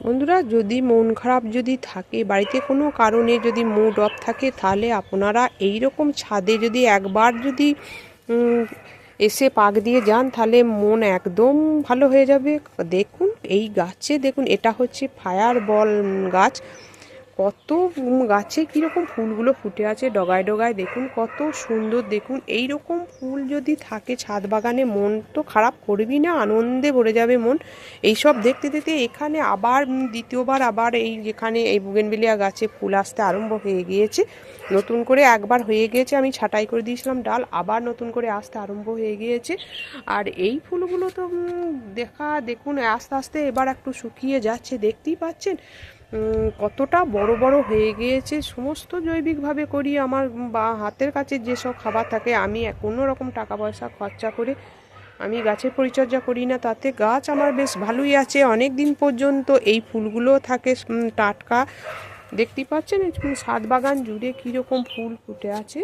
বন্ধুরা, যদি মন খারাপ যদি থাকে, বাড়িতে কোনো কারণে যদি মুড অফ থাকে, তাহলে আপনারা এই রকম ছাদে যদি একবার যদি এসে পাক দিয়ে যান, তাহলে মন একদম ভালো হয়ে যাবে। দেখুন এই গাছে, দেখুন এটা হচ্ছে ফায়ার বল গাছ। কত গাছে কীরকম ফুলগুলো ফুটে আছে ডগায় ডগায়, দেখুন কত সুন্দর। দেখুন এই রকম ফুল যদি থাকে ছাদ বাগানে, মন তো খারাপ করবি না, আনন্দে ভরে যাবে মন। এইসব দেখতে দেখতে এখানে আবার দ্বিতীয়বার আবার যেখানে এই বুগেনভিলিয়া গাছে ফুল আসতে আরম্ভ হয়ে গিয়েছে। নতুন করে একবার হয়ে গিয়েছে, আমি ছাঁটাই করে দিয়েছিলাম ডাল, আবার নতুন করে আসতে আরম্ভ হয়ে গিয়েছে। আর এই ফুলগুলো তো দেখুন আস্তে আস্তে এবার একটু শুকিয়ে যাচ্ছে, দেখতেই পাচ্ছেন কতটা বড় বড় হয়ে গিয়েছে। সমস্ত জৈবিকভাবে করি, আমার বা হাতের কাছে যেসব খাবার থাকে, আমি কোনো রকম টাকা পয়সা খরচা করে আমি গাছের পরিচর্যা করি না, তাতে গাছ আমার বেশ ভালোই আছে অনেক দিন পর্যন্ত। এই ফুলগুলো থাকে টাটকা, দেখতেই পাচ্ছেন ছাদ বাগান জুড়ে কীরকম ফুল ফুটে আছে।